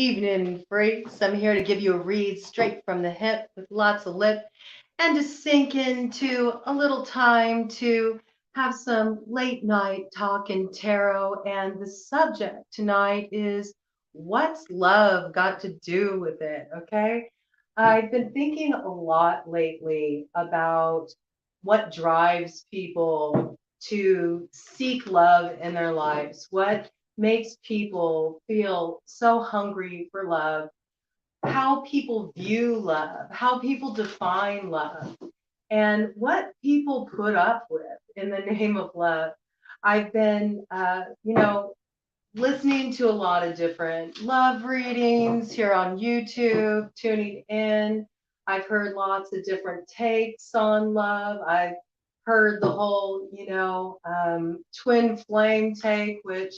evening, freaks. I'm here to give you a read straight from the hip with lots of lip and to sink into a little time to have some late night talk in tarot. And the subject tonight is what's love got to do with it? Okay. I've been thinking a lot lately about what drives people to seek love in their lives, what makes people feel so hungry for love, how people view love, how people define love, and what people put up with in the name of love. I've been, listening to a lot of different love readings here on YouTube, tuning in. I've heard lots of different takes on love. I've heard the whole, twin flame take, which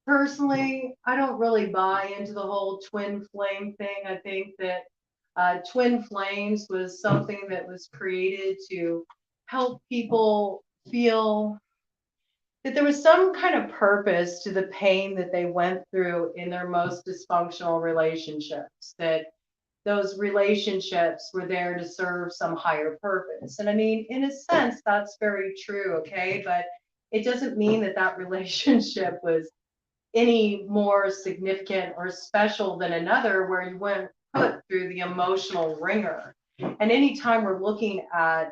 personally, I don't really buy into the whole twin flame thing. I think that twin flames was something that was created to help people feel that there was some kind of purpose to the pain that they went through in their most dysfunctional relationships, that those relationships were there to serve some higher purpose. And I mean, in a sense, that's very true, okay? But it doesn't mean that that relationship was any more significant or special than another where you weren't put through the emotional ringer. And anytime we're looking at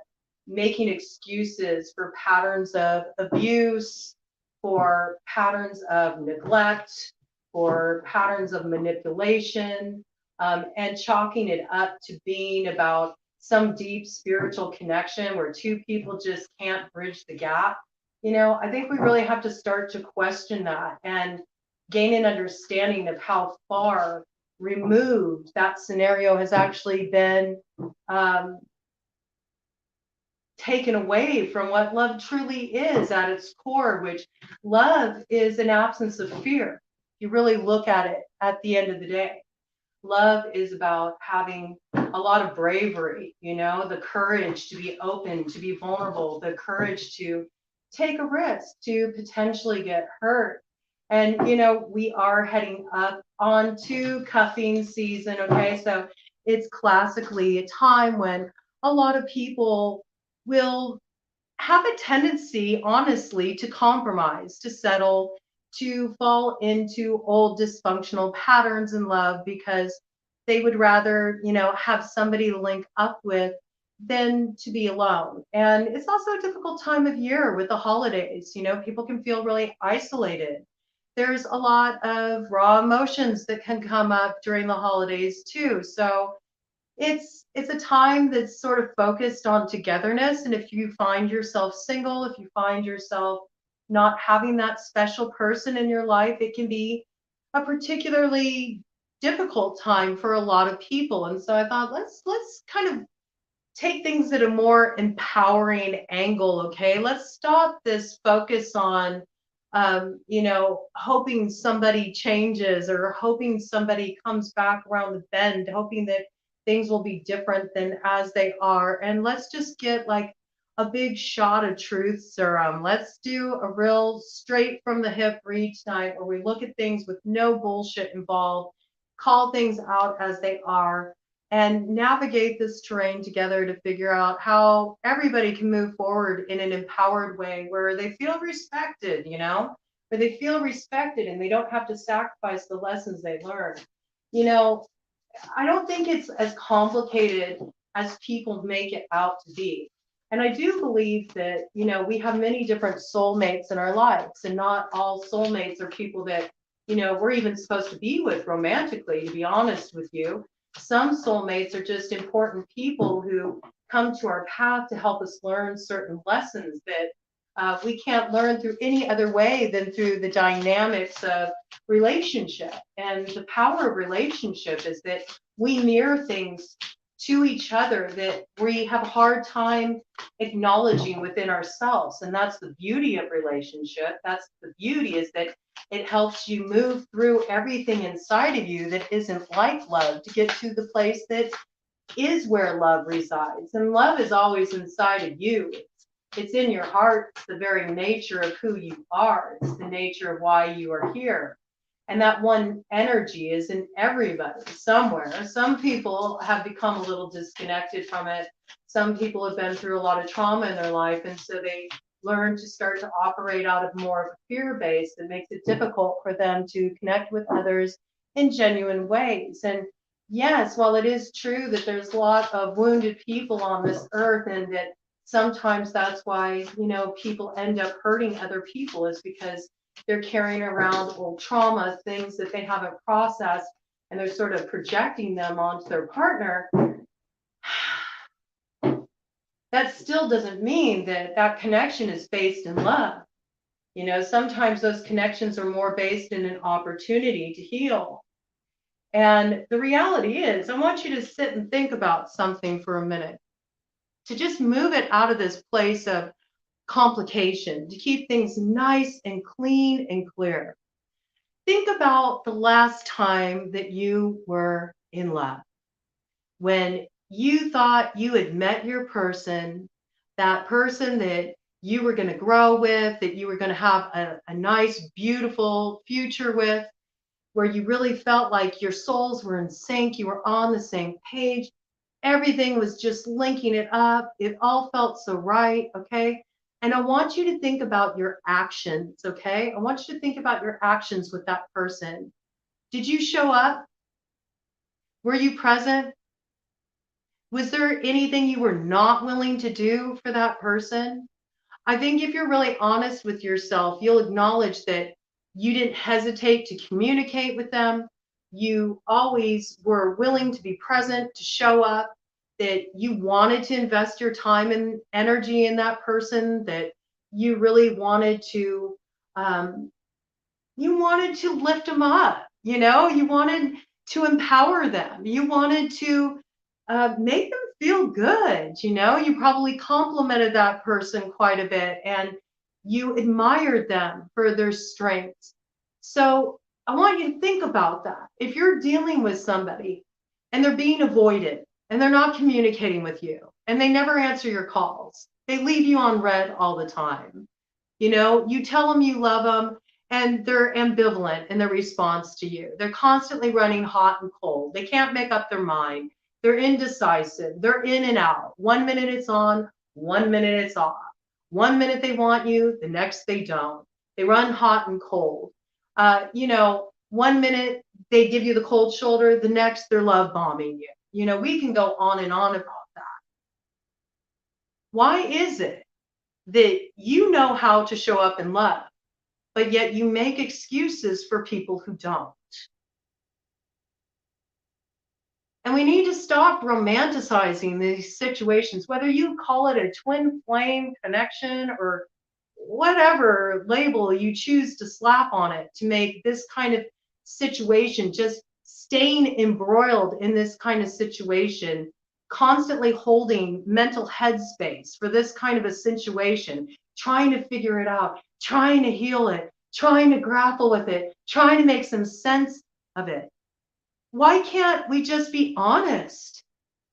making excuses for patterns of abuse, for patterns of neglect, for patterns of manipulation, and chalking it up to being about some deep spiritual connection where two people just can't bridge the gap. I think we really have to start to question that and gain an understanding of how far removed that scenario has actually been um, taken away from what love truly is at its core, which love is an absence of fear. You really look at it at the end of the day. Love is about having a lot of bravery, the courage to be open, to be vulnerable, the courage to take a risk, to potentially get hurt. And, we are heading up onto cuffing season, okay? So it's classically a time when a lot of people will have a tendency, honestly, to compromise, to settle, to fall into old dysfunctional patterns in love because they would rather, have somebody to link up with than to be alone. And it's also a difficult time of year with the holidays. People can feel really isolated. There's a lot of raw emotions that can come up during the holidays too. So it's a time that's sort of focused on togetherness. And if you find yourself single, if you find yourself not having that special person in your life, it can be a particularly difficult time for a lot of people. And so I thought, let's kind of take things at a more empowering angle. Okay, let's stop this focus on hoping somebody changes or hoping somebody comes back around the bend, hoping that things will be different than as they are. And let's just get like a big shot of truth serum. Let's do a real straight from the hip read tonight where we look at things with no bullshit involved, call things out as they are, and navigate this terrain together to figure out how everybody can move forward in an empowered way where they feel respected, where they feel respected and they don't have to sacrifice the lessons they learned. You know, I don't think it's as complicated as people make it out to be. And I do believe that, we have many different soulmates in our lives, and not all soulmates are people that, we're even supposed to be with romantically, to be honest with you. Some soulmates are just important people who come to our path to help us learn certain lessons that we can't learn through any other way than through the dynamics of relationship. And the power of relationship is that we mirror things to each other that we have a hard time acknowledging within ourselves. And that's the beauty of relationship. That's the beauty, is that it helps you move through everything inside of you that isn't like love to get to the place that is where love resides. And love is always inside of you. It's in your heart. It's the very nature of who you are. It's the nature of why you are here. And that one energy is in everybody somewhere. Some people have become a little disconnected from it. Some people have been through a lot of trauma in their life, and so they learn to start to operate out of more of a fear base that makes it difficult for them to connect with others in genuine ways. And yes, while it is true that there's a lot of wounded people on this earth, and that sometimes that's why, people end up hurting other people, is because they're carrying around old trauma, things that they haven't processed, and they're sort of projecting them onto their partner. That still doesn't mean that that connection is based in love. Sometimes those connections are more based in an opportunity to heal. And the reality is, I want you to sit and think about something for a minute, to just move it out of this place of complication, to keep things nice and clean and clear. Think about the last time that you were in love, when you thought you had met your person, that person that you were going to grow with, that you were going to have a nice, beautiful future with, where you really felt like your souls were in sync, you were on the same page, everything was just linking it up, it all felt so right, okay? And I want you to think about your actions, okay? I want you to think about your actions with that person. Did you show up? Were you present? Was there anything you were not willing to do for that person? I think if you're really honest with yourself, you'll acknowledge that you didn't hesitate to communicate with them. You always were willing to be present, to show up, that you wanted to invest your time and energy in that person, that you really wanted to, lift them up. You wanted to empower them. You wanted to make them feel good. You probably complimented that person quite a bit, and you admired them for their strengths. So I want you to think about that. If you're dealing with somebody and they're being avoided and they're not communicating with you and they never answer your calls, they leave you on red all the time. You tell them you love them and they're ambivalent in their response to you. They're constantly running hot and cold. They can't make up their mind. They're indecisive. They're in and out. 1 minute it's on, 1 minute it's off. 1 minute they want you, the next they don't. They run hot and cold. 1 minute they give you the cold shoulder, the next they're love bombing you. We can go on and on about that. Why is it that you know how to show up in love, but yet you make excuses for people who don't? And we need to stop romanticizing these situations, whether you call it a twin flame connection or whatever label you choose to slap on it to make this kind of situation, just staying embroiled in this kind of situation, constantly holding mental headspace for this kind of a situation, trying to figure it out, trying to heal it, trying to grapple with it, trying to make some sense of it. Why can't we just be honest?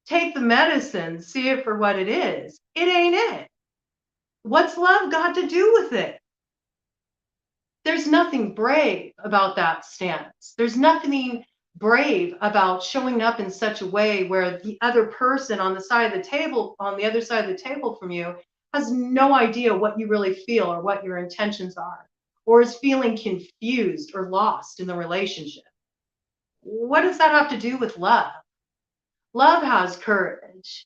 Take the medicine, see it for what it is. It ain't it. What's love got to do with it? There's nothing brave about that stance. There's nothing brave about showing up in such a way where the other person on the side of the table, on the other side of the table from you, has no idea what you really feel or what your intentions are, or is feeling confused or lost in the relationship. What does that have to do with love? Love has courage.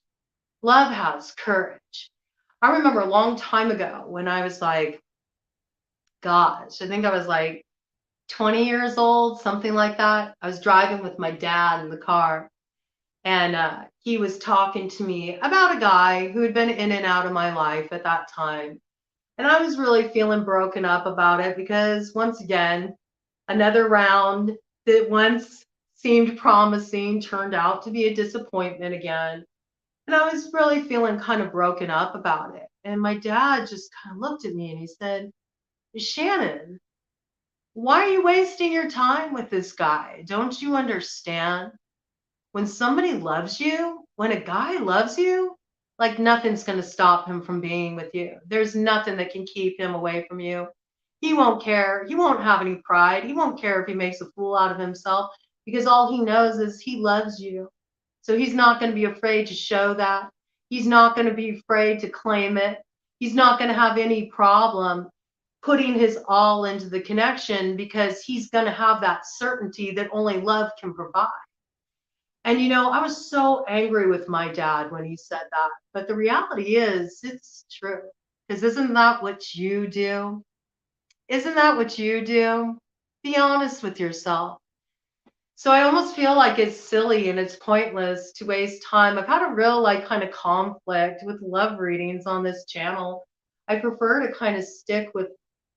Love has courage. I remember a long time ago when I was like, gosh, I think I was like 20 years old, something like that. I was driving with my dad in the car, and he was talking to me about a guy who had been in and out of my life at that time. And I was really feeling broken up about it because, once again, another round that once seemed promising turned out to be a disappointment again. And I was really feeling kind of broken up about it. And my dad just kind of looked at me and he said, Shannon, why are you wasting your time with this guy? Don't you understand? When somebody loves you, when a guy loves you, like nothing's going to stop him from being with you. There's nothing that can keep him away from you. He won't care. He won't have any pride. He won't care if he makes a fool out of himself because all he knows is he loves you. So he's not going to be afraid to show that. He's not going to be afraid to claim it. He's not going to have any problem putting his all into the connection because he's going to have that certainty that only love can provide. And I was so angry with my dad when he said that. But the reality is, it's true. Because isn't that what you do? Isn't that what you do? Be honest with yourself. So I almost feel like it's silly and it's pointless to waste time. I've had a real kind of conflict with love readings on this channel. I prefer to kind of stick with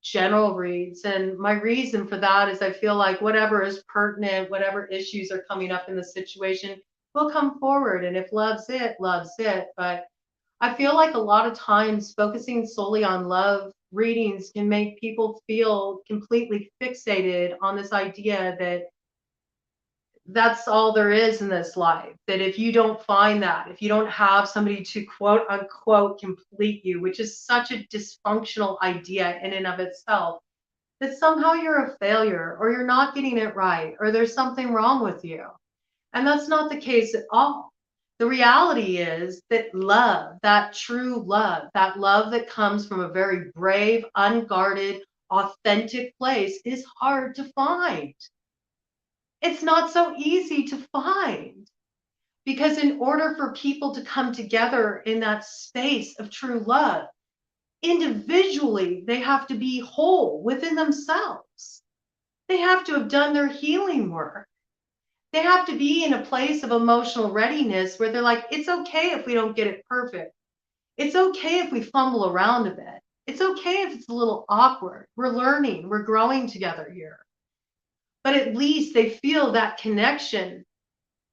general reads. And my reason for that is I feel like whatever is pertinent, whatever issues are coming up in the situation will come forward. And if love's it, love's it. But I feel like a lot of times focusing solely on love readings can make people feel completely fixated on this idea that that's all there is in this life. That if you don't find that, if you don't have somebody to quote unquote complete you, which is such a dysfunctional idea in and of itself, that somehow you're a failure or you're not getting it right or there's something wrong with you. And that's not the case at all. The reality is that love, that true love, that love that comes from a very brave, unguarded, authentic place is hard to find. It's not so easy to find because in order for people to come together in that space of true love, individually, they have to be whole within themselves. They have to have done their healing work. They have to be in a place of emotional readiness where they're like, it's okay if we don't get it perfect. It's okay if we fumble around a bit. It's okay if it's a little awkward. We're learning, we're growing together here. But at least they feel that connection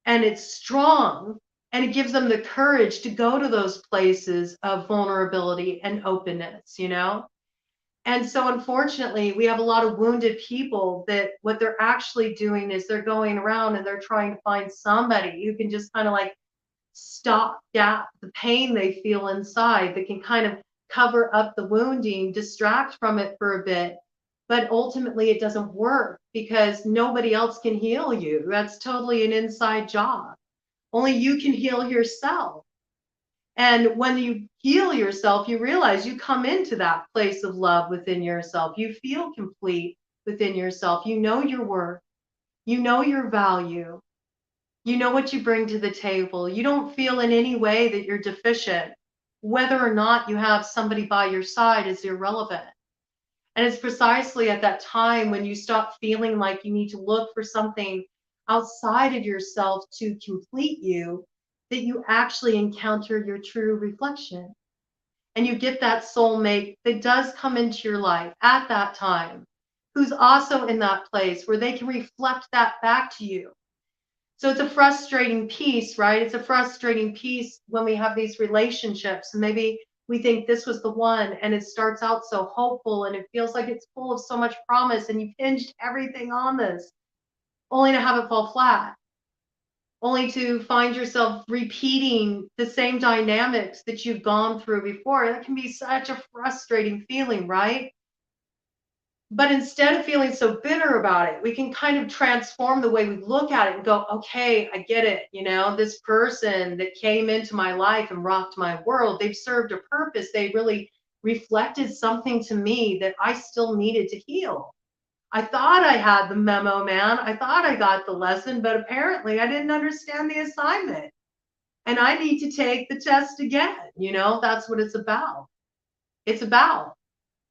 and it's strong and it gives them the courage to go to those places of vulnerability and openness. And so unfortunately, we have a lot of wounded people that what they're actually doing is they're going around and they're trying to find somebody who can just kind of stop gap the pain they feel inside, that can kind of cover up the wounding, distract from it for a bit. But ultimately it doesn't work because nobody else can heal you. That's totally an inside job. Only you can heal yourself. And when you heal yourself, you realize you come into that place of love within yourself. You feel complete within yourself. You know your worth. You know your value. You know what you bring to the table. You don't feel in any way that you're deficient. Whether or not you have somebody by your side is irrelevant. And it's precisely at that time when you stop feeling like you need to look for something outside of yourself to complete you, that you actually encounter your true reflection. And you get that soulmate that does come into your life at that time, who's also in that place where they can reflect that back to you. So it's a frustrating piece, right? It's a frustrating piece when we have these relationships and maybe we think this was the one and it starts out so hopeful and it feels like it's full of so much promise and you've hinged everything on this only to have it fall flat, only to find yourself repeating the same dynamics that you've gone through before. That can be such a frustrating feeling, right? But instead of feeling so bitter about it, we can kind of transform the way we look at it and go, okay, I get it. This person that came into my life and rocked my world, they've served a purpose. They really reflected something to me that I still needed to heal. I thought I had the memo, man. I thought I got the lesson, but apparently I didn't understand the assignment. And I need to take the test again. That's what it's about. It's about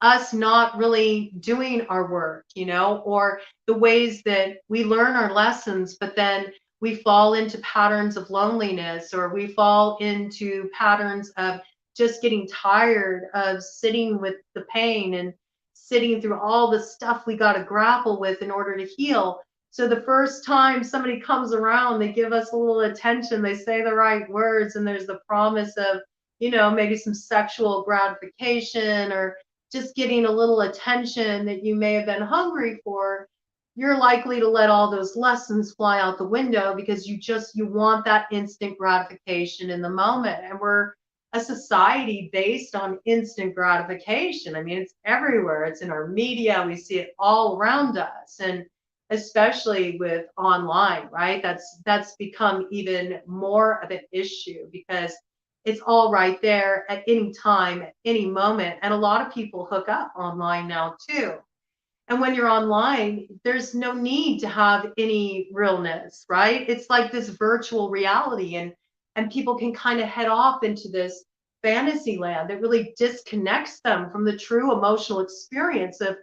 us not really doing our work, or the ways that we learn our lessons, but then we fall into patterns of loneliness, or we fall into patterns of just getting tired of sitting with the pain and sitting through all the stuff we got to grapple with in order to heal. So the first time somebody comes around, they give us a little attention, they say the right words, and there's the promise of, maybe some sexual gratification or just getting a little attention that you may have been hungry for, you're likely to let all those lessons fly out the window because you want that instant gratification in the moment. And we're a society based on instant gratification. I mean, it's everywhere. It's in our media. We see it all around us. And especially with online, right? That's become even more of an issue because it's all right there at any time, at any moment. And a lot of people hook up online now too. And when you're online, there's no need to have any realness, right? It's like this virtual reality, and people can kind of head off into this fantasy land that really disconnects them from the true emotional experience of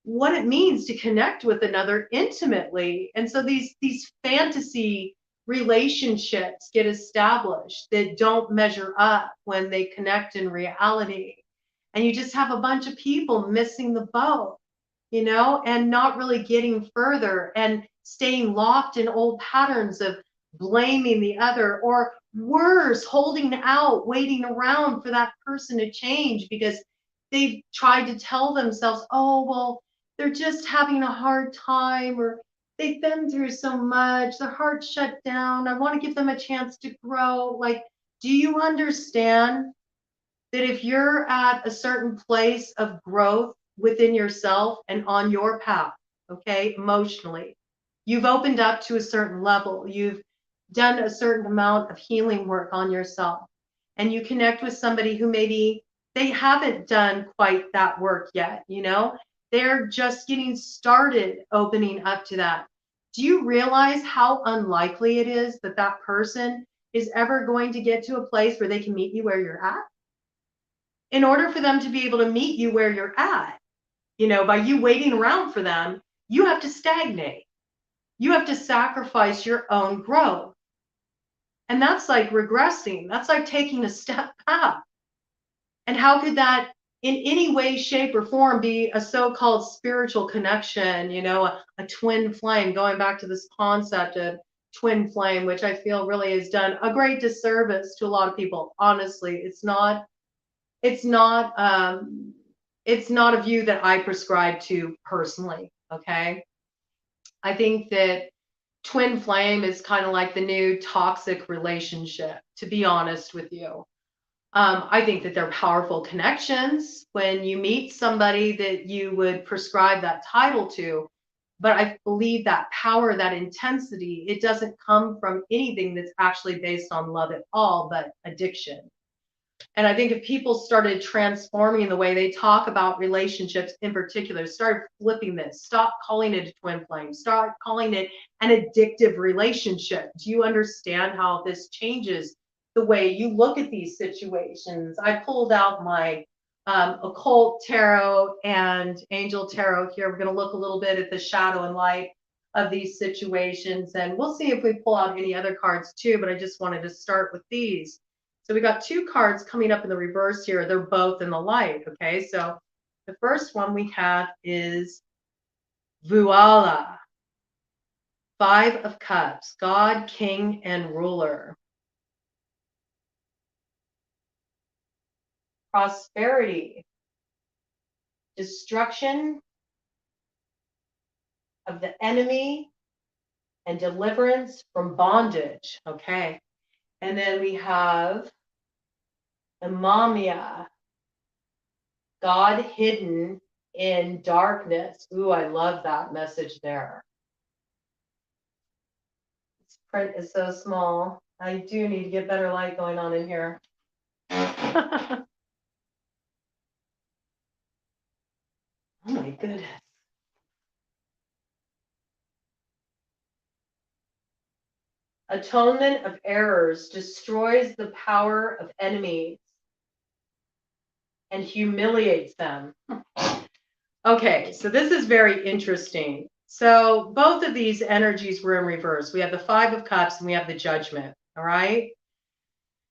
what it means to connect with another intimately. And so these fantasy relationships get established that don't measure up when they connect in reality. And you just have a bunch of people missing the boat, and not really getting further and staying locked in old patterns of blaming the other, or worse, holding out, waiting around for that person to change because they've tried to tell themselves, oh, well, they're just having a hard time, or they've been through so much, their heart shut down. I want to give them a chance to grow. Like, do you understand that if you're at a certain place of growth within yourself and on your path, okay, emotionally, you've opened up to a certain level, you've done a certain amount of healing work on yourself, and you connect with somebody who maybe they haven't done quite that work yet, they're just getting started opening up to that. Do you realize how unlikely it is that that person is ever going to get to a place where they can meet you where you're at? In order for them to be able to meet you where you're at, by you waiting around for them, you have to stagnate. You have to sacrifice your own growth. And that's like regressing. That's like taking a step back. And how could that in any way, shape, or form be a so-called spiritual connection, a twin flame, going back to this concept of twin flame, which I feel really has done a great disservice to a lot of people. Honestly, it's not it's not a view that I prescribe to personally. Okay. I think that twin flame is kind of like the new toxic relationship, to be honest with you. I think that they're powerful connections when you meet somebody that you would prescribe that title to. But I believe that power, that intensity, it doesn't come from anything that's actually based on love at all, but addiction. And I think if people started transforming the way they talk about relationships in particular, started flipping this, stop calling it a twin flame, start calling it an addictive relationship. Do you understand how this changes the way you look at these situations? I pulled out my occult tarot and angel tarot here. We're going to look a little bit at the shadow and light of these situations, and we'll see if we pull out any other cards too, but I just wanted to start with these. So we got two cards coming up in the reverse here. They're both in the light, okay? So the first one we have is Voila, 5 of Cups, God, King, and Ruler. Prosperity, destruction of the enemy, and deliverance from bondage, okay? And then we have Imamia, God hidden in darkness. Ooh, I love that message there. This print is so small. I do need to get better light going on in here. Oh my goodness. Atonement of errors destroys the power of enemies and humiliates them. Okay, so this is very interesting. So both of these energies were in reverse. We have the 5 of Cups and we have the Judgment, all right?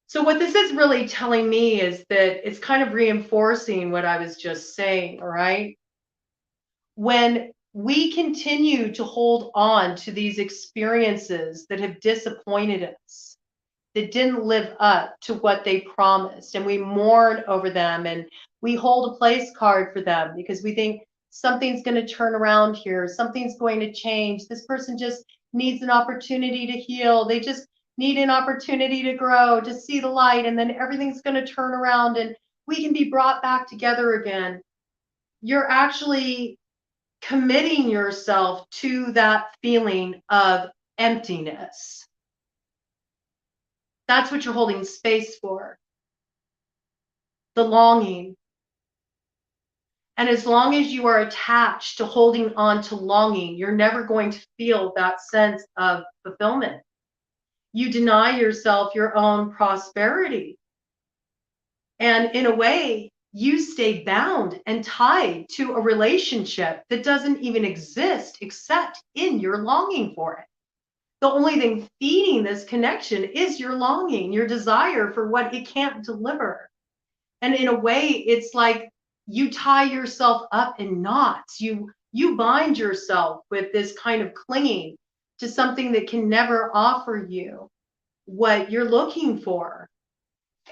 So what this is really telling me is that it's kind of reinforcing what I was just saying, all right? When we continue to hold on to these experiences that have disappointed us, that didn't live up to what they promised, and we mourn over them and we hold a place card for them because we think something's going to turn around here, something's going to change, this person just needs an opportunity to heal, they just need an opportunity to grow, to see the light, and then everything's going to turn around and we can be brought back together again. You're actually committing yourself to that feeling of emptiness. That's what you're holding space for. The longing. And as long as you are attached to holding on to longing, you're never going to feel that sense of fulfillment. You deny yourself your own prosperity. And in a way, you stay bound and tied to a relationship that doesn't even exist except in your longing for it. The only thing feeding this connection is your longing, your desire for what it can't deliver. And in a way, it's like you tie yourself up in knots. You bind yourself with this kind of clinging to something that can never offer you what you're looking for.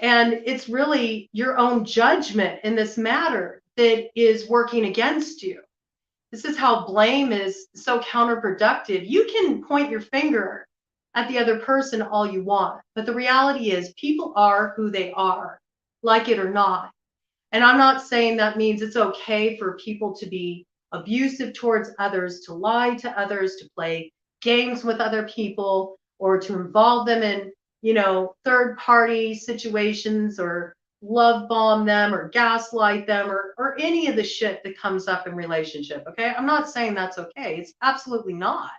And it's really your own judgment in this matter that is working against you. This is how blame is so counterproductive. You can point your finger at the other person all you want, but the reality is people are who they are, like it or not. And I'm not saying that means it's okay for people to be abusive towards others, to lie to others, to play games with other people, or to involve them in, third party situations, or love bomb them, or gaslight them, or any of the shit that comes up in relationship. Okay. I'm not saying that's okay. It's absolutely not.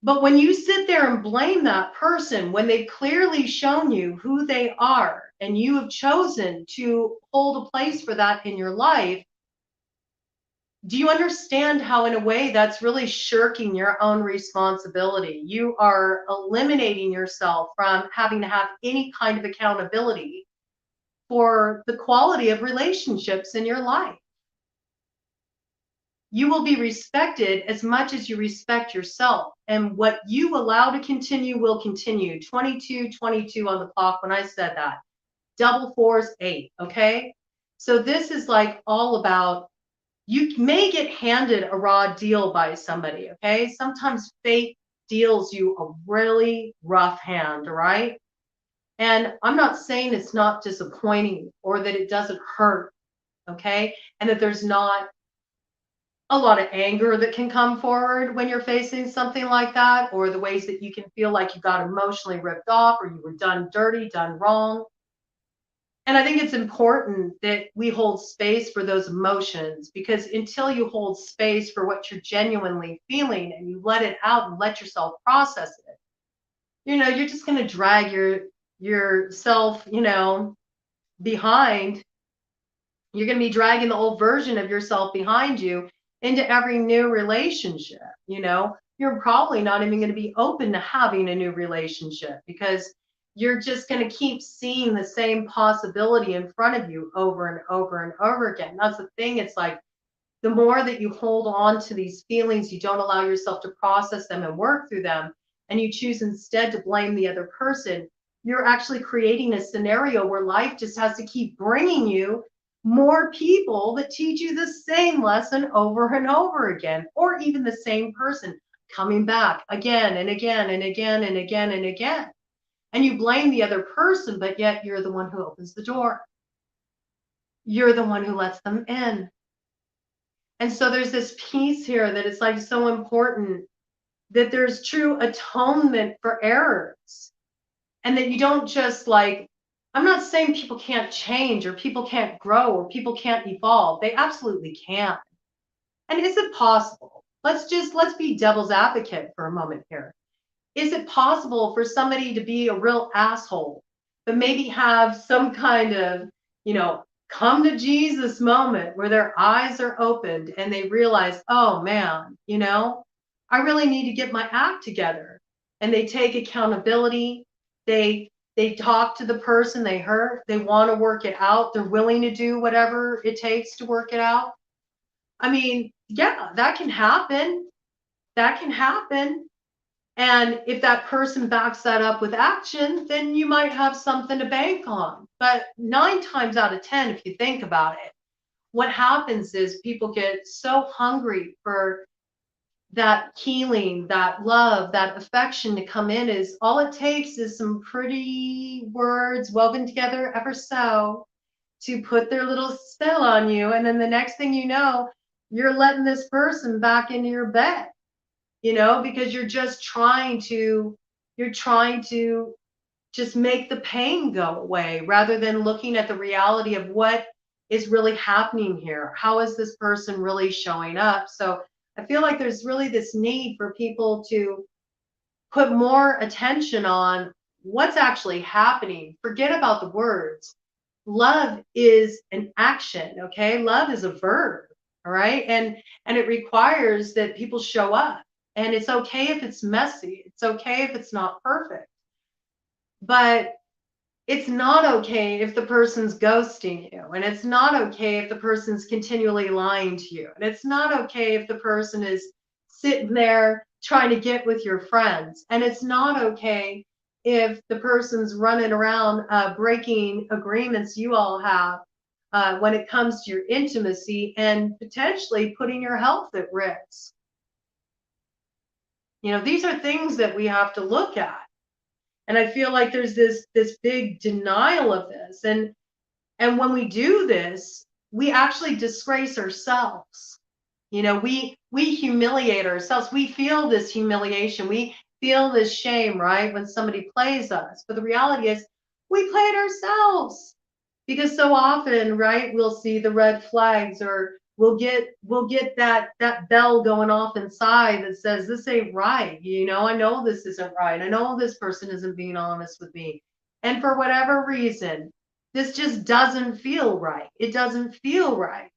But when you sit there and blame that person, when they've clearly shown you who they are, and you have chosen to hold a place for that in your life, do you understand how, in a way, that's really shirking your own responsibility? You are eliminating yourself from having to have any kind of accountability for the quality of relationships in your life. You will be respected as much as you respect yourself. And what you allow to continue will continue. 22 on the clock when I said that. Double fours, 8, okay? So this is like all about, you may get handed a raw deal by somebody, okay? Sometimes fate deals you a really rough hand, right? And I'm not saying it's not disappointing or that it doesn't hurt, okay? And that there's not a lot of anger that can come forward when you're facing something like that, or the ways that you can feel like you got emotionally ripped off, or you were done dirty, done wrong. And I think it's important that we hold space for those emotions, because until you hold space for what you're genuinely feeling and you let it out and let yourself process it, you're just going to drag yourself, behind. You're going to be dragging the old version of yourself behind you into every new relationship. You're probably not even going to be open to having a new relationship, because you're just going to keep seeing the same possibility in front of you over and over and over again. That's the thing. It's like, the more that you hold on to these feelings, you don't allow yourself to process them and work through them, and you choose instead to blame the other person, you're actually creating a scenario where life just has to keep bringing you more people that teach you the same lesson over and over again, or even the same person coming back again and again and again and again and again. And you blame the other person, but yet you're the one who opens the door. You're the one who lets them in. And so there's this piece here that is like so important, that there's true atonement for errors. And that you don't just like, I'm not saying people can't change or people can't grow or people can't evolve. They absolutely can. And is it possible? Let's be devil's advocate for a moment here. Is it possible for somebody to be a real asshole, but maybe have some kind of, come to Jesus moment where their eyes are opened and they realize, oh man, I really need to get my act together. And they take accountability. They talk to the person they hurt. They want to work it out. They're willing to do whatever it takes to work it out. I mean, yeah, that can happen. That can happen. And if that person backs that up with action, then you might have something to bank on. But 9 times out of 10, if you think about it, what happens is people get so hungry for that healing, that love, that affection to come in, is all it takes is some pretty words woven together ever so to put their little spell on you. And then the next thing you know, you're letting this person back into your bed, because you're trying to just make the pain go away rather than looking at the reality of what is really happening here. How is this person really showing up? So I feel like there's really this need for people to put more attention on what's actually happening. Forget about the words. Love is an action, okay? Love is a verb, all right? And it requires that people show up. And it's okay if it's messy. It's okay if it's not perfect. But it's not okay if the person's ghosting you, and it's not okay if the person's continually lying to you, and it's not okay if the person is sitting there trying to get with your friends, and it's not okay if the person's running around breaking agreements you all have when it comes to your intimacy and potentially putting your health at risk. These are things that we have to look at. And I feel like there's this big denial of this. And when we do this, we actually disgrace ourselves. We humiliate ourselves. We feel this humiliation. We feel this shame, right? When somebody plays us. But the reality is we played ourselves. Because so often, right, we'll see the red flags, or we'll get that bell going off inside that says this ain't right. I know this isn't right. I know this person isn't being honest with me. And for whatever reason, this just doesn't feel right. It doesn't feel right.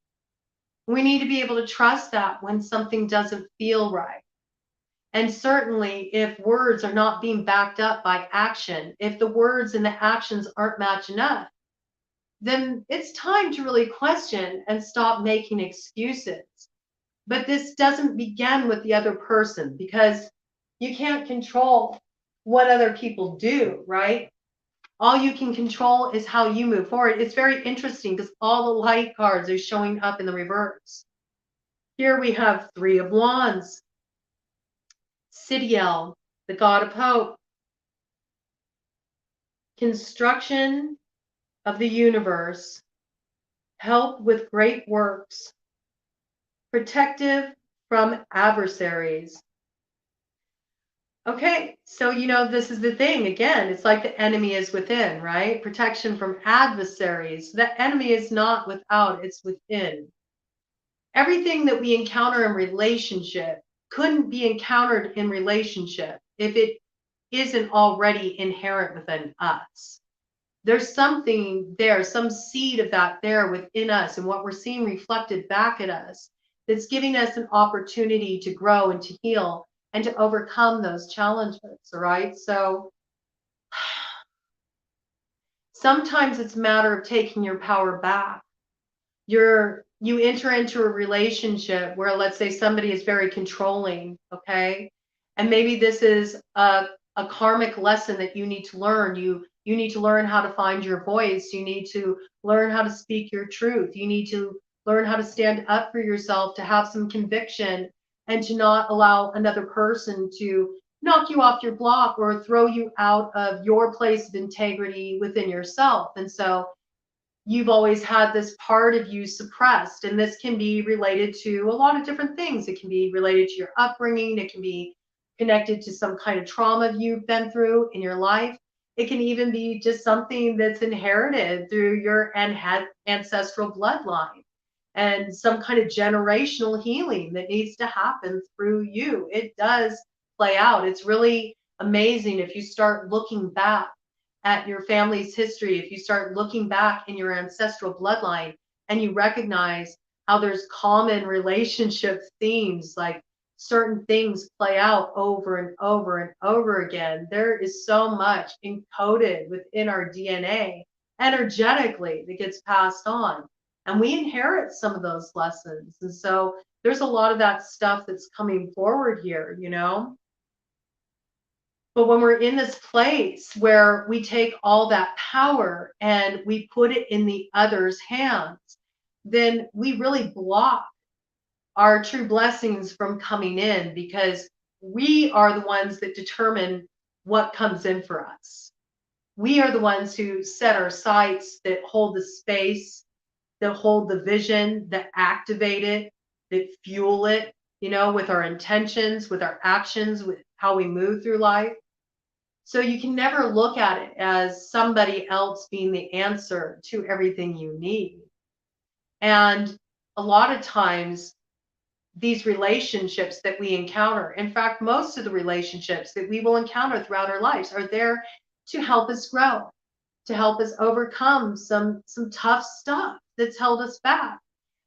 We need to be able to trust that when something doesn't feel right. And certainly if words are not being backed up by action, if the words and the actions aren't matching up, then it's time to really question and stop making excuses. But this doesn't begin with the other person, because you can't control what other people do, right? All you can control is how you move forward. It's very interesting because all the light cards are showing up in the reverse. Here we have Three of Wands, Sidiel, the god of hope, construction of the universe, help with great works, protective from adversaries. Okay, so this is the thing. Again, it's like the enemy is within, right? Protection from adversaries. The enemy is not without, it's within. Everything that we encounter in relationship couldn't be encountered in relationship if it isn't already inherent within us. There's something there, some seed of that there within us, and what we're seeing reflected back at us that's giving us an opportunity to grow and to heal and to overcome those challenges, all right? So sometimes it's a matter of taking your power back. You enter into a relationship where, let's say, somebody is very controlling, okay? And maybe this is a karmic lesson that you need to learn. You need to learn how to find your voice. You need to learn how to speak your truth. You need to learn how to stand up for yourself, to have some conviction, and to not allow another person to knock you off your block or throw you out of your place of integrity within yourself. And so you've always had this part of you suppressed, and this can be related to a lot of different things. It can be related to your upbringing. It can be connected to some kind of trauma you've been through in your life. It can even be just something that's inherited through your ancestral bloodline, and some kind of generational healing that needs to happen through you. It does play out. It's really amazing if you start looking back at your family's history, if you start looking back in your ancestral bloodline and you recognize how there's common relationship themes, like certain things play out over and over and over again. There is so much encoded within our DNA energetically that gets passed on. And we inherit some of those lessons. And so there's a lot of that stuff that's coming forward here, But when we're in this place where we take all that power and we put it in the other's hands, then we really block our true blessings from coming in, because we are the ones that determine what comes in for us. We are the ones who set our sights, that hold the space, that hold the vision, that activate it, that fuel it, with our intentions, with our actions, with how we move through life. So you can never look at it as somebody else being the answer to everything you need. And a lot of times, these relationships that we encounter, in fact, most of the relationships that we will encounter throughout our lives, are there to help us grow, to help us overcome some tough stuff that's held us back.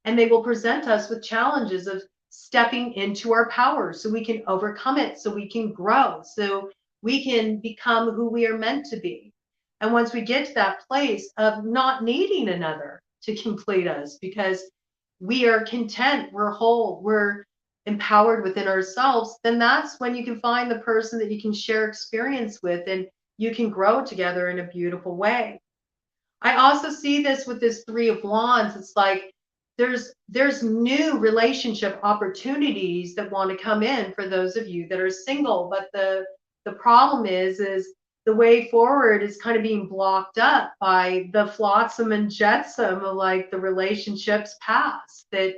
And they will present us with challenges of stepping into our power so we can overcome it, so we can grow, so we can become who we are meant to be. And once we get to that place of not needing another to complete us, because we are content, we're whole, we're empowered within ourselves, then that's when you can find the person that you can share experience with, and you can grow together in a beautiful way. I also see this with this Three of Wands. It's like there's new relationship opportunities that want to come in for those of you that are single, but the problem is the way forward is kind of being blocked up by the flotsam and jetsam of like the relationships past that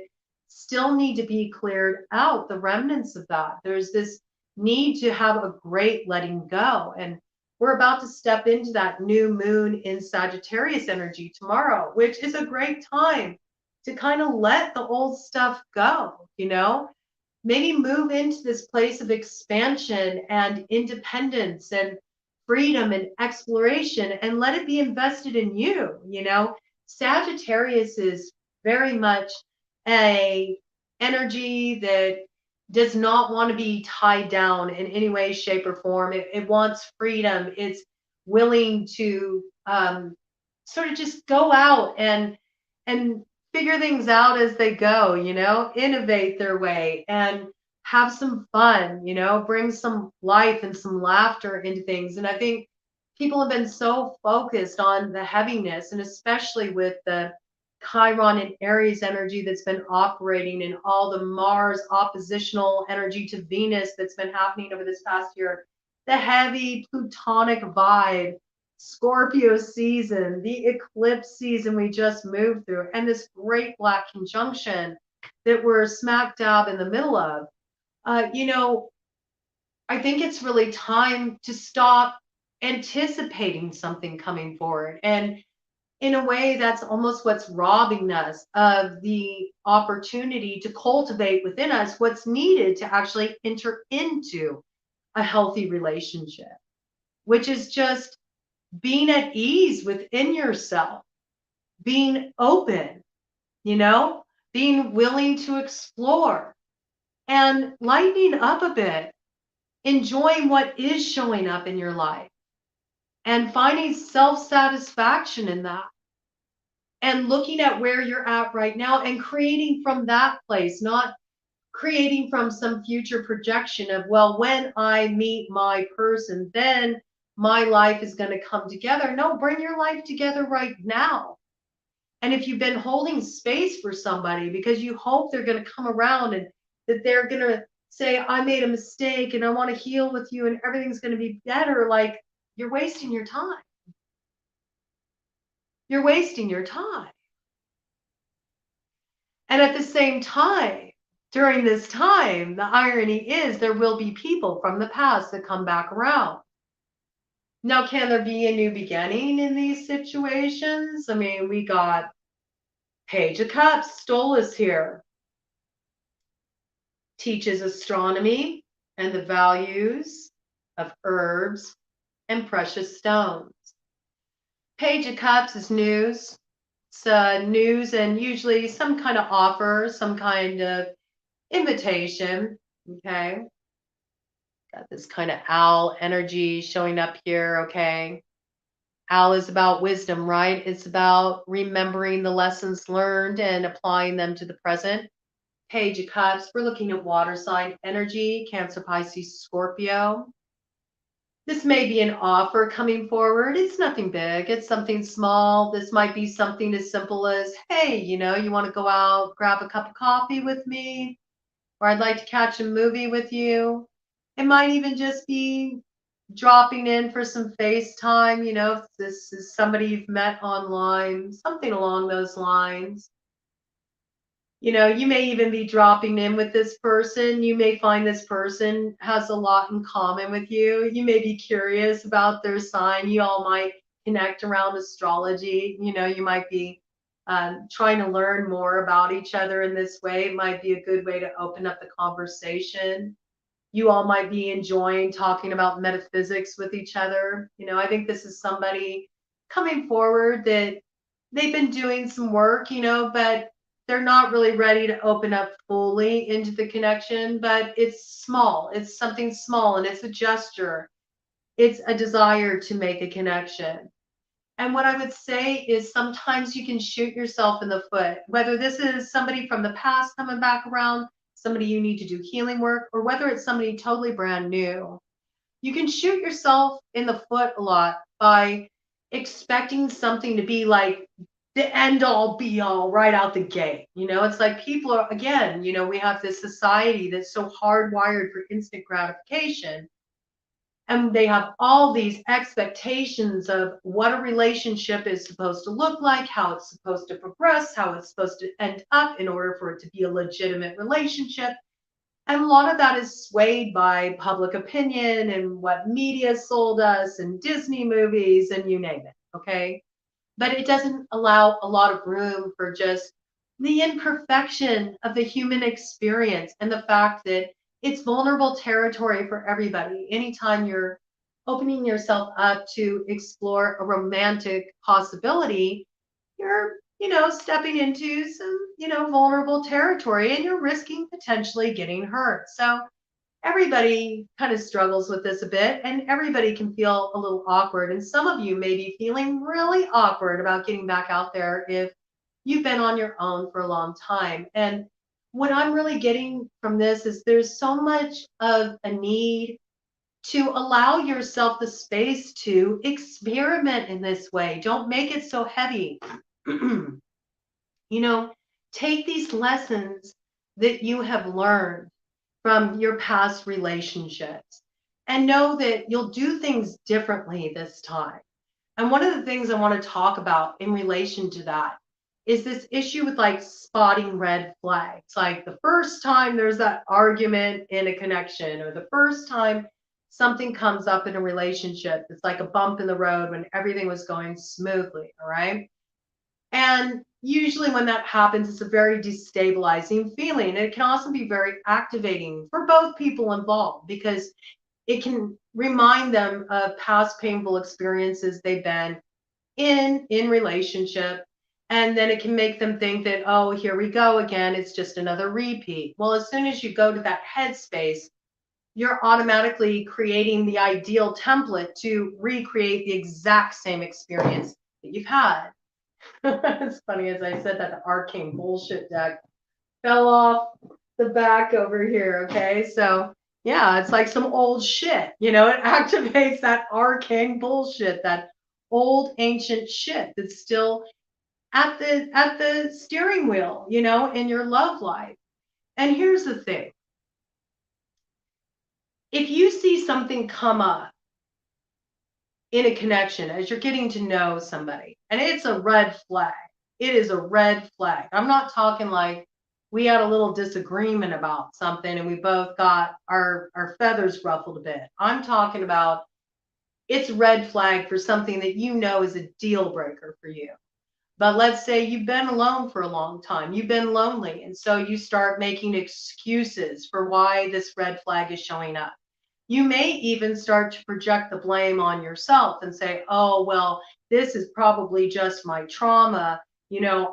still need to be cleared out, the remnants of that. There's this need to have a great letting go, and we're about to step into that new moon in Sagittarius energy tomorrow, which is a great time to kind of let the old stuff go, maybe move into this place of expansion and independence and freedom and exploration, and let it be invested in you. Sagittarius is very much a energy that does not want to be tied down in any way, shape, or form. It wants freedom. It's willing to sort of just go out and figure things out as they go, innovate their way and have some fun, bring some life and some laughter into things. And I think people have been so focused on the heaviness, and especially with the Chiron and Aries energy that's been operating, and all the Mars oppositional energy to Venus that's been happening over this past year, the heavy Plutonic vibe, Scorpio season, the eclipse season we just moved through, and this great black conjunction that we're smack dab in the middle of. I think it's really time to stop anticipating something coming forward. And in a way, that's almost what's robbing us of the opportunity to cultivate within us what's needed to actually enter into a healthy relationship, which is just being at ease within yourself, being open, being willing to explore and lightening up a bit, enjoying what is showing up in your life and finding self-satisfaction in that, and looking at where you're at right now and creating from that place, not creating from some future projection of, well, when I meet my person, then my life is going to come together. No, bring your life together right now. And if you've been holding space for somebody because you hope they're going to come around and that they're going to say, I made a mistake and I want to heal with you and everything's going to be better, like, you're wasting your time. You're wasting your time. And at the same time, during this time, the irony is there will be people from the past that come back around. Now, can there be a new beginning in these situations? I mean, we got Page of Cups, Stolas here. Teaches astronomy and the values of herbs and precious stones. Page of Cups is news. It's news and usually some kind of offer, some kind of invitation. Okay. Got this kind of owl energy showing up here. Okay. Owl is about wisdom, right? It's about remembering the lessons learned and applying them to the present. Page of Cups, we're looking at water sign energy, Cancer, Pisces, Scorpio. This may be an offer coming forward. It's nothing big. It's something small. This might be something as simple as, hey, you want to go out, grab a cup of coffee with me? Or I'd like to catch a movie with you. It might even just be dropping in for some FaceTime, if this is somebody you've met online, something along those lines. You may even be dropping in with this person. You may find this person has a lot in common with you. You may be curious about their sign. You all might connect around astrology. You might be trying to learn more about each other in this way. It might be a good way to open up the conversation. You all might be enjoying talking about metaphysics with each other. I think this is somebody coming forward that they've been doing some work, but they're not really ready to open up fully into the connection, but it's small. It's something small and it's a gesture. It's a desire to make a connection. And what I would say is sometimes you can shoot yourself in the foot, whether this is somebody from the past coming back around, somebody you need to do healing work, or whether it's somebody totally brand new. You can shoot yourself in the foot a lot by expecting something to be like the end all be all right out the gate. It's like people are, again, we have this society that's so hardwired for instant gratification. And they have all these expectations of what a relationship is supposed to look like, how it's supposed to progress, how it's supposed to end up in order for it to be a legitimate relationship. And a lot of that is swayed by public opinion and what media sold us and Disney movies and you name it. Okay. But it doesn't allow a lot of room for just the imperfection of the human experience and the fact that it's vulnerable territory for everybody. Anytime you're opening yourself up to explore a romantic possibility, you're, stepping into some, vulnerable territory and you're risking potentially getting hurt. So everybody kind of struggles with this a bit and everybody can feel a little awkward. And some of you may be feeling really awkward about getting back out there if you've been on your own for a long time. And what I'm really getting from this is there's so much of a need to allow yourself the space to experiment in this way. Don't make it so heavy. Take these lessons that you have learned from your past relationships and know that you'll do things differently this time. And one of the things I want to talk about in relation to that is this issue with like spotting red flags. Like the first time there's that argument in a connection, or the first time something comes up in a relationship, it's like a bump in the road when everything was going smoothly. All right. And usually when that happens, it's a very destabilizing feeling. And it can also be very activating for both people involved because it can remind them of past painful experiences they've been in relationship. And then it can make them think that, oh, here we go again. It's just another repeat. Well, as soon as you go to that headspace, you're automatically creating the ideal template to recreate the exact same experience that you've had. It's funny, as I said that, the arcane bullshit deck fell off the back over here. Okay, so yeah, it's like some old shit. It activates that arcane bullshit, that old ancient shit that's still at the steering wheel, in your love life. And here's the thing: if you see something come up in a connection as you're getting to know somebody, and it's a red flag. It is a red flag. I'm not talking like we had a little disagreement about something and we both got our feathers ruffled a bit. I'm talking about it's red flag for something that is a deal breaker for you. But let's say you've been alone for a long time. You've been lonely. And so you start making excuses for why this red flag is showing up. You may even start to project the blame on yourself and say, oh, well, this is probably just my trauma.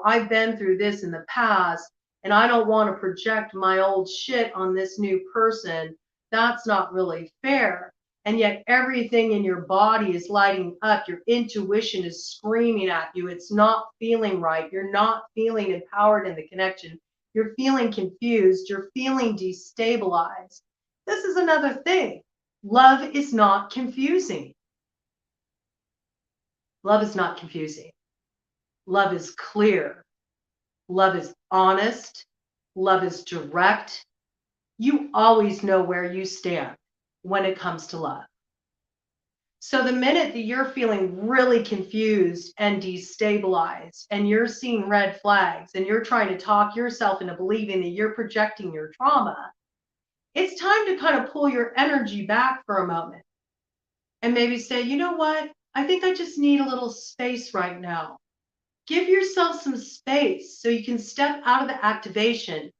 I've been through this in the past and I don't want to project my old shit on this new person. That's not really fair. And yet everything in your body is lighting up. Your intuition is screaming at you. It's not feeling right. You're not feeling empowered in the connection. You're feeling confused. You're feeling destabilized. This is another thing. Love is not confusing. Love is not confusing. Love is clear. Love is honest. Love is direct. You always know where you stand when it comes to love. So the minute that you're feeling really confused and destabilized and you're seeing red flags and you're trying to talk yourself into believing that you're projecting your trauma, it's time to kind of pull your energy back for a moment and maybe say, you know what? I think I just need a little space right now. Give yourself some space so you can step out of the activation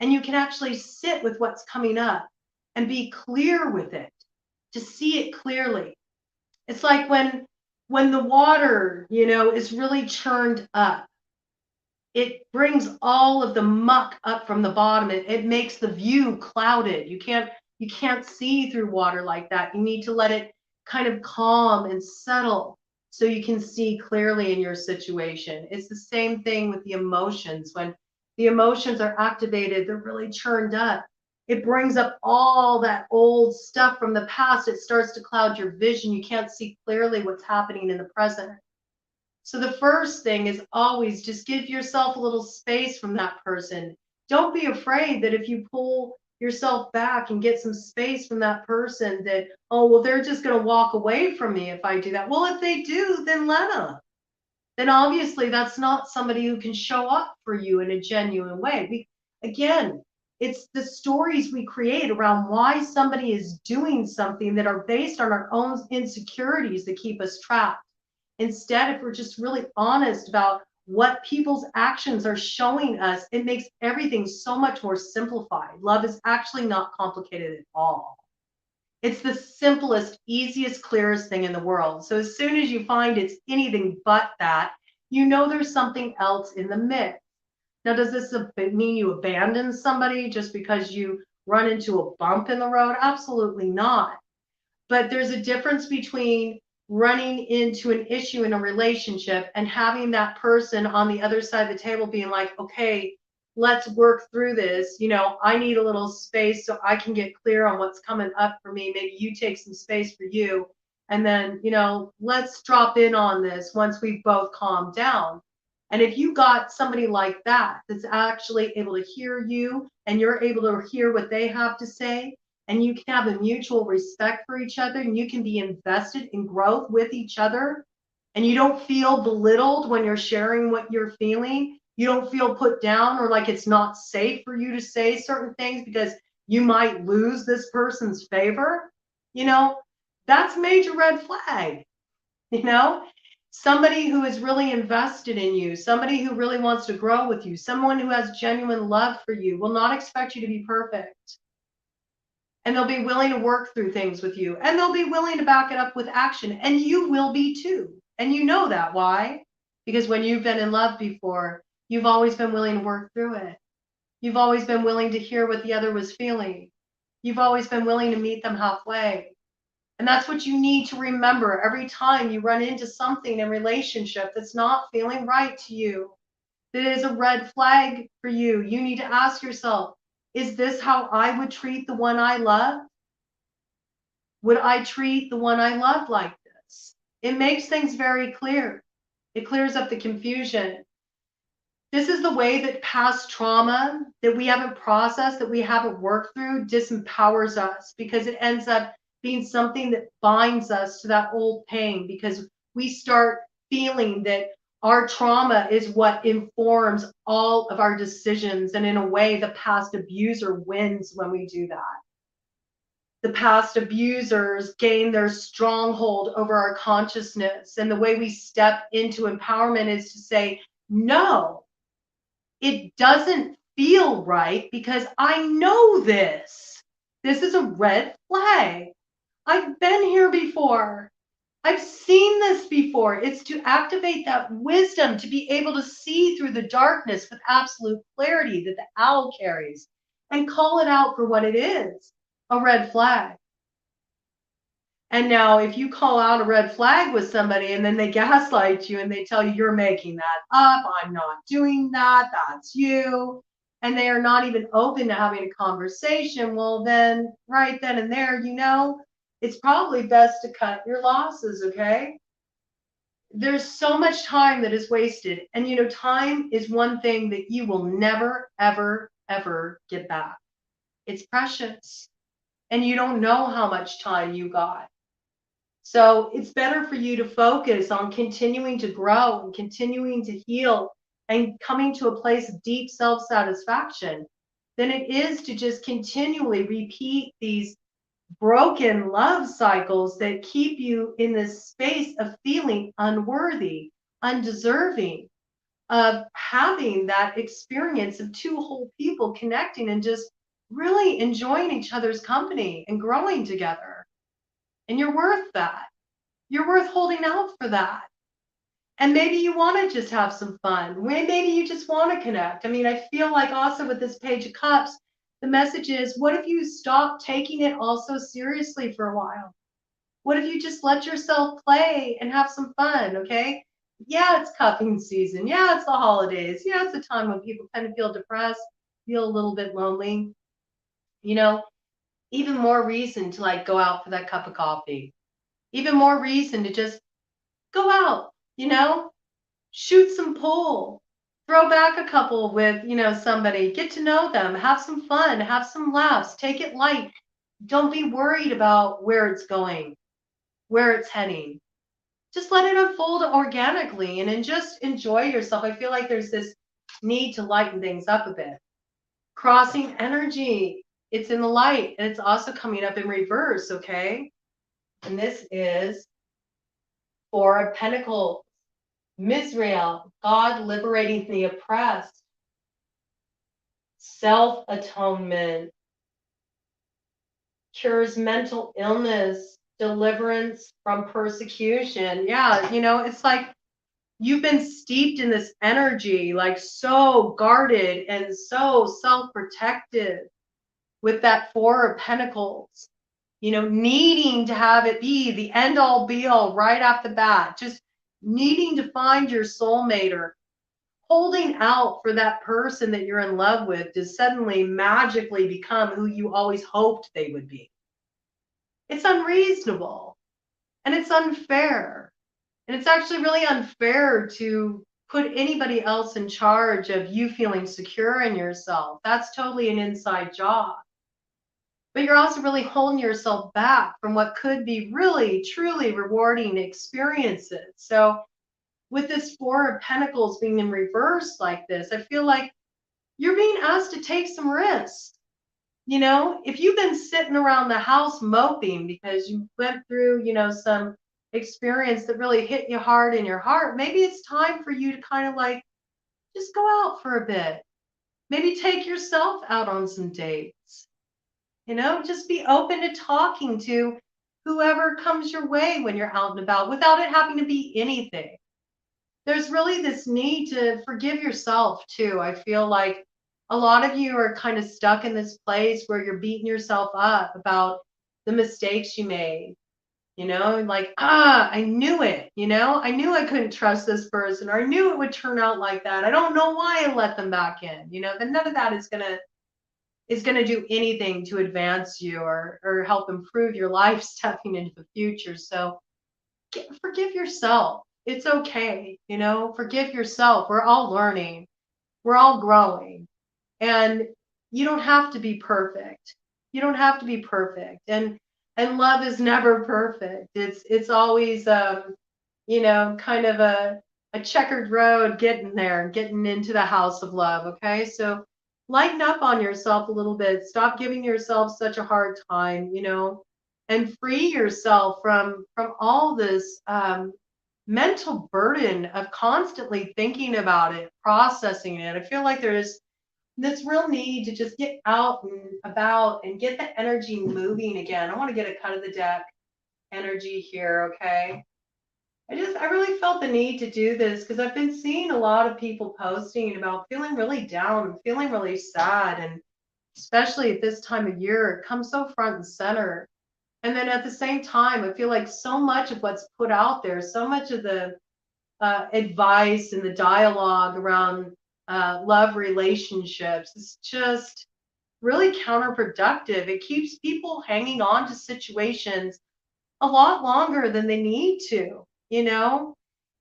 and you can actually sit with what's coming up and be clear with it, to see it clearly. It's like when the water, is really churned up, it brings all of the muck up from the bottom. It makes the view clouded. You can't see through water like that. You need to let it kind of calm and settle so you can see clearly in your situation. It's the same thing with the emotions. When the emotions are activated, they're really churned up. It brings up all that old stuff from the past. It starts to cloud your vision. You can't see clearly what's happening in the present. So the first thing is always just give yourself a little space from that person. Don't be afraid that if you pull yourself back and get some space from that person that, oh, well, they're just going to walk away from me if I do that. Well, if they do, then let them. Then obviously that's not somebody who can show up for you in a genuine way. Again, it's the stories we create around why somebody is doing something that are based on our own insecurities that keep us trapped. Instead, if we're just really honest about what people's actions are showing us, it makes everything so much more simplified. Love is actually not complicated at all. It's the simplest, easiest, clearest thing in the world. So as soon as you find it's anything but that, you know there's something else in the mix. Now, does this mean you abandon somebody just because you run into a bump in the road? Absolutely not. But there's a difference between running into an issue in a relationship and having that person on the other side of the table being like, okay, let's work through this. I need a little space so I can get clear on what's coming up for me. Maybe you take some space for you. And then, let's drop in on this once we've both calmed down. And if you got somebody like that that's actually able to hear you and you're able to hear what they have to say, and you can have a mutual respect for each other and you can be invested in growth with each other, and you don't feel belittled when you're sharing what you're feeling, you don't feel put down or like it's not safe for you to say certain things because you might lose this person's favor, that's a major red flag. Somebody who is really invested in you, somebody who really wants to grow with you, someone who has genuine love for you will not expect you to be perfect. And they'll be willing to work through things with you. And they'll be willing to back it up with action. And you will be too. And you know that. Why? Because when you've been in love before, you've always been willing to work through it. You've always been willing to hear what the other was feeling. You've always been willing to meet them halfway. And that's what you need to remember every time you run into something in relationship that's not feeling right to you, that is a red flag for you. You need to ask yourself, is this how I would treat the one I love? Would I treat the one I love like this? It makes things very clear. It clears up the confusion. This is the way that past trauma that we haven't processed, that we haven't worked through, disempowers us, because it ends up being something that binds us to that old pain, because we start feeling that our trauma is what informs all of our decisions. And in a way, the past abuser wins when we do that. The past abusers gain their stronghold over our consciousness. And the way we step into empowerment is to say, no, it doesn't feel right because I know this. This is a red flag. I've been here before. I've seen this before. It's to activate that wisdom, to be able to see through the darkness with absolute clarity that the owl carries and call it out for what it is, a red flag. And now if you call out a red flag with somebody and then they gaslight you and they tell you you're making that up, I'm not doing that, that's you, and they are not even open to having a conversation, well then, right then and there, it's probably best to cut your losses, okay? There's so much time that is wasted. And time is one thing that you will never, ever, ever get back. It's precious. And you don't know how much time you got. So it's better for you to focus on continuing to grow and continuing to heal and coming to a place of deep self satisfaction than it is to just continually repeat these broken love cycles that keep you in this space of feeling unworthy, undeserving of having that experience of two whole people connecting and just really enjoying each other's company and growing together. And you're worth that. You're worth holding out for that. And maybe you want to just have some fun. Maybe you just want to connect. I mean, I feel like also with this Page of Cups, the message is, what if you stop taking it all so seriously for a while? What if you just let yourself play and have some fun, okay? Yeah, it's cuffing season. Yeah, it's the holidays. Yeah, it's a time when people kind of feel depressed, feel a little bit lonely. Even more reason to like go out for that cup of coffee. Even more reason to just go out, shoot some pool, throw back a couple with, somebody, get to know them, have some fun, have some laughs, take it light. Don't be worried about where it's going, where it's heading. Just let it unfold organically and then just enjoy yourself. I feel like there's this need to lighten things up a bit. Crossing energy, it's in the light and it's also coming up in reverse, okay? And this is Four of Pentacles. Misrael, God liberating the oppressed. Self-atonement. Cures mental illness. Deliverance from persecution. Yeah, it's like you've been steeped in this energy, like so guarded and so self-protective with that Four of Pentacles. Needing to have it be the end all be all right off the bat. Just needing to find your soulmate or holding out for that person that you're in love with to suddenly magically become who you always hoped they would be. It's unreasonable and it's unfair. And it's actually really unfair to put anybody else in charge of you feeling secure in yourself. That's totally an inside job. But you're also really holding yourself back from what could be really, truly rewarding experiences. So with this Four of Pentacles being in reverse like this, I feel like you're being asked to take some risks. If you've been sitting around the house moping because you went through, some experience that really hit you hard in your heart, maybe it's time for you to kind of like just go out for a bit. Maybe take yourself out on some dates. Just be open to talking to whoever comes your way when you're out and about without it having to be anything. There's really this need to forgive yourself too. I feel like a lot of you are kind of stuck in this place where you're beating yourself up about the mistakes you made. Like, I knew it, I knew I couldn't trust this person, or I knew it would turn out like that. I don't know why I let them back in. Then none of that is gonna do anything to advance you or help improve your life stepping into the future. So forgive yourself. It's okay, forgive yourself. We're all learning. We're all growing. And you don't have to be perfect. You don't have to be perfect. And love is never perfect. It's always kind of a checkered road getting there, getting into the house of love, okay? So lighten up on yourself a little bit. Stop giving yourself such a hard time, and free yourself from all this mental burden of constantly thinking about it, processing it. I feel like there's this real need to just get out and about and get the energy moving again. I want to get a cut of the deck energy here, okay? I really felt the need to do this because I've been seeing a lot of people posting about feeling really down and feeling really sad. And especially at this time of year, it comes so front and center. And then at the same time, I feel like so much of what's put out there, so much of the advice and the dialogue around love relationships is just really counterproductive. It keeps people hanging on to situations a lot longer than they need to, you know?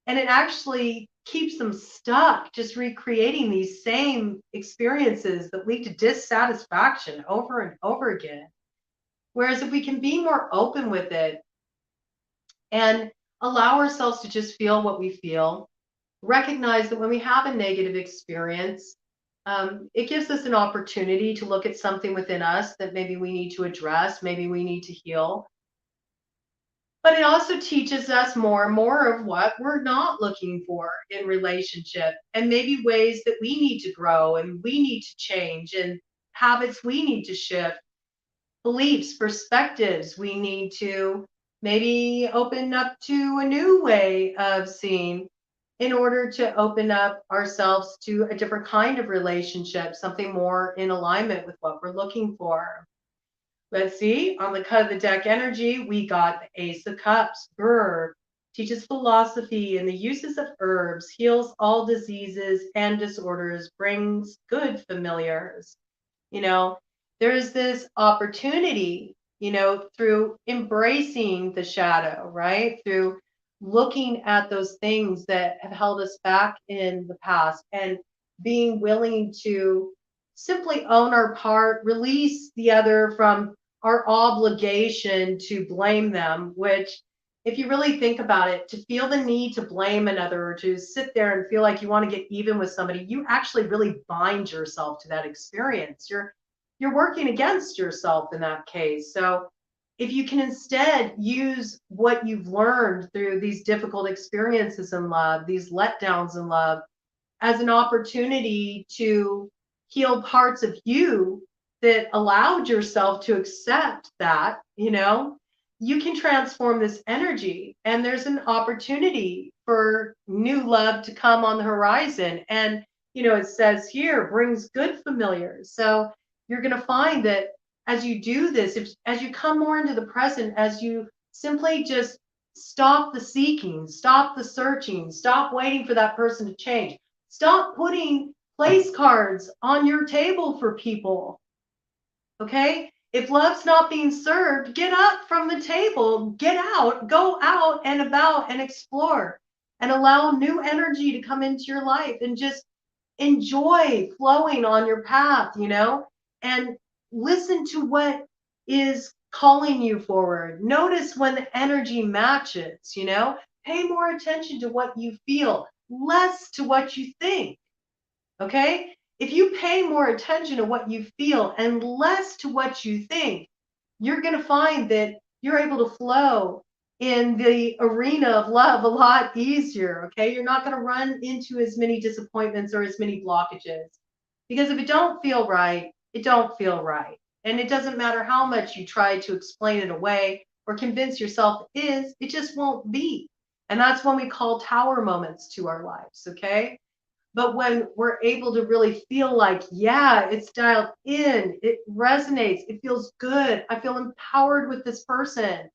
And it actually keeps them stuck just recreating these same experiences that lead to dissatisfaction over and over again. Whereas if we can be more open with it and allow ourselves to just feel what we feel, recognize that when we have a negative experience, it gives us an opportunity to look at something within us that maybe we need to address, maybe we need to heal. But it also teaches us more and more of what we're not looking for in relationship, and maybe ways that we need to grow and we need to change, and habits we need to shift, beliefs, perspectives we need to maybe open up to a new way of seeing in order to open up ourselves to a different kind of relationship, something more in alignment with what we're looking for. Let's see, on the cut of the deck energy, we got the Ace of Cups. Burr teaches philosophy and the uses of herbs, heals all diseases and disorders, brings good familiars. You know, there's this opportunity, through embracing the shadow, right? Through looking at those things that have held us back in the past and being willing to simply own our part, release the other from our obligation to blame them, which, if you really think about it, to feel the need to blame another or to sit there and feel like you want to get even with somebody, you actually really bind yourself to that experience. You're working against yourself in that case. So if you can instead use what you've learned through these difficult experiences in love, these letdowns in love, as an opportunity to heal parts of you that allowed yourself to accept that, you can transform this energy. And there's an opportunity for new love to come on the horizon. And, it says here, brings good familiars. So you're going to find that as you do this, as you come more into the present, as you simply just stop the seeking, stop the searching, stop waiting for that person to change. Stop putting place cards on your table for people. Okay? If love's not being served, get up from the table, get out, go out and about and explore and allow new energy to come into your life and just enjoy flowing on your path, and listen to what is calling you forward. Notice when the energy matches, pay more attention to what you feel, less to what you think. Okay? If you pay more attention to what you feel and less to what you think, you're going to find that you're able to flow in the arena of love a lot easier. Okay? You're not going to run into as many disappointments or as many blockages. Because if it don't feel right, it don't feel right. And it doesn't matter how much you try to explain it away or convince yourself it is, it just won't be. And that's when we call tower moments to our lives, okay? But when we're able to really feel like, yeah, it's dialed in, it resonates, it feels good, I feel empowered with this person,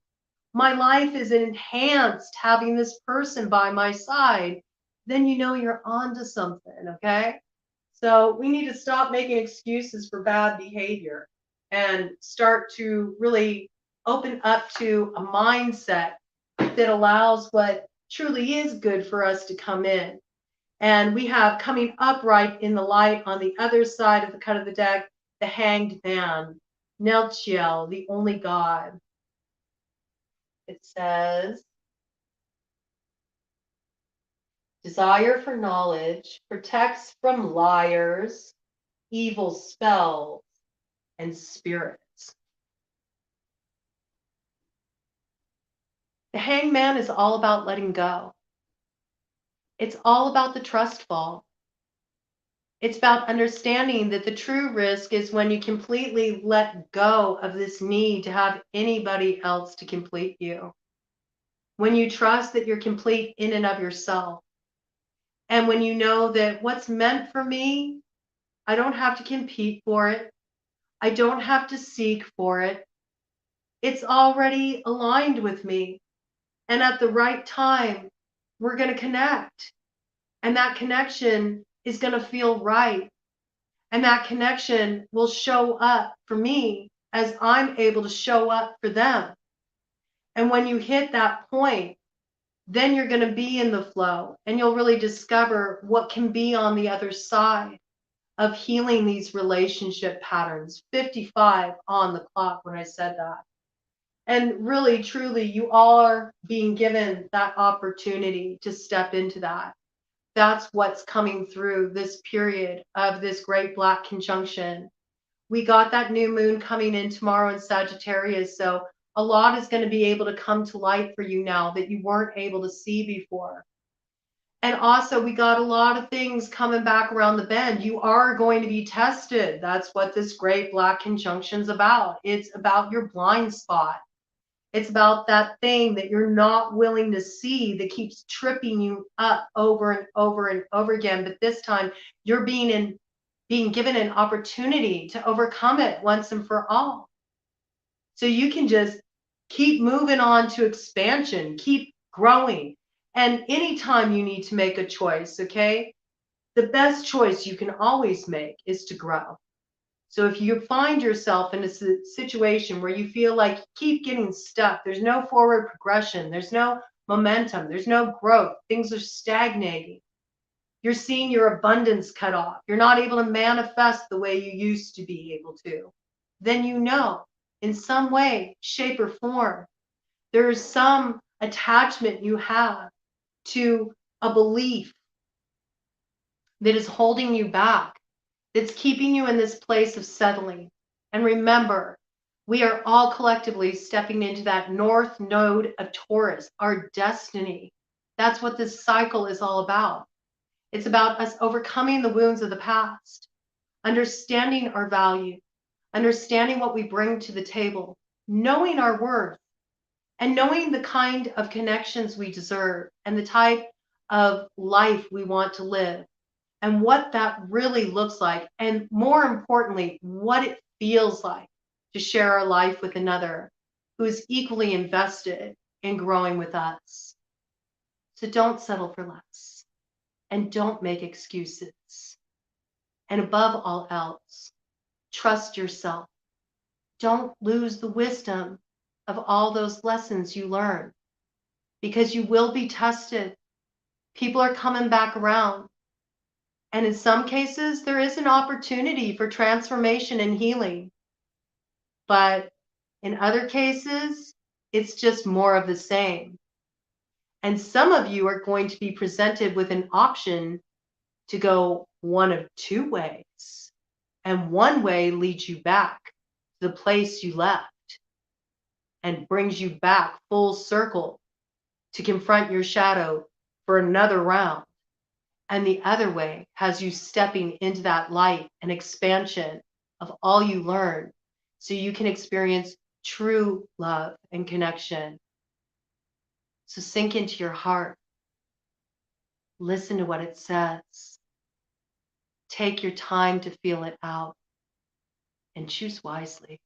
my life is enhanced having this person by my side, then you're onto something, okay? So we need to stop making excuses for bad behavior and start to really open up to a mindset that allows what truly is good for us to come in. And we have coming upright in the light on the other side of the cut of the deck, the Hanged Man, Nelchiel, the only God. It says, desire for knowledge protects from liars, evil spells, and spirits. The Hanged Man is all about letting go. It's all about the trust fall. It's about understanding that the true risk is when you completely let go of this need to have anybody else to complete you. When you trust that you're complete in and of yourself. And when you know that what's meant for me, I don't have to compete for it. I don't have to seek for it. It's already aligned with me. And at the right time, we're going to connect. And that connection is going to feel right. And that connection will show up for me as I'm able to show up for them. And when you hit that point, then you're going to be in the flow and you'll really discover what can be on the other side of healing these relationship patterns. 55 on the clock when I said that. And really, truly, you are being given that opportunity to step into that. That's what's coming through this period of this great black conjunction. We got that new moon coming in tomorrow in Sagittarius. So a lot is going to be able to come to light for you now that you weren't able to see before. And also, we got a lot of things coming back around the bend. You are going to be tested. That's what this great black conjunction's about. It's about your blind spot. It's about that thing that you're not willing to see that keeps tripping you up over and over and over again. But this time, you're being given an opportunity to overcome it once and for all. So you can just keep moving on to expansion, keep growing. And anytime you need to make a choice, okay, the best choice you can always make is to grow. So if you find yourself in a situation where you feel like you keep getting stuck, there's no forward progression, there's no momentum, there's no growth, things are stagnating, you're seeing your abundance cut off, you're not able to manifest the way you used to be able to, then you know in some way, shape, or form, there is some attachment you have to a belief that is holding you back, that's keeping you in this place of settling. And remember, we are all collectively stepping into that north node of Taurus, our destiny. That's what this cycle is all about. It's about us overcoming the wounds of the past, understanding our value, understanding what we bring to the table, knowing our worth, and knowing the kind of connections we deserve and the type of life we want to live and what that really looks like. And more importantly, what it feels like to share our life with another who is equally invested in growing with us. So don't settle for less and don't make excuses. And above all else, trust yourself. Don't lose the wisdom of all those lessons you learned because you will be tested. People are coming back around. And in some cases, there is an opportunity for transformation and healing. But in other cases, it's just more of the same. And some of you are going to be presented with an option to go one of two ways. And one way leads you back to the place you left and brings you back full circle to confront your shadow for another round. And the other way has you stepping into that light and expansion of all you learn so you can experience true love and connection. So sink into your heart. Listen to what it says. Take your time to feel it out and choose wisely.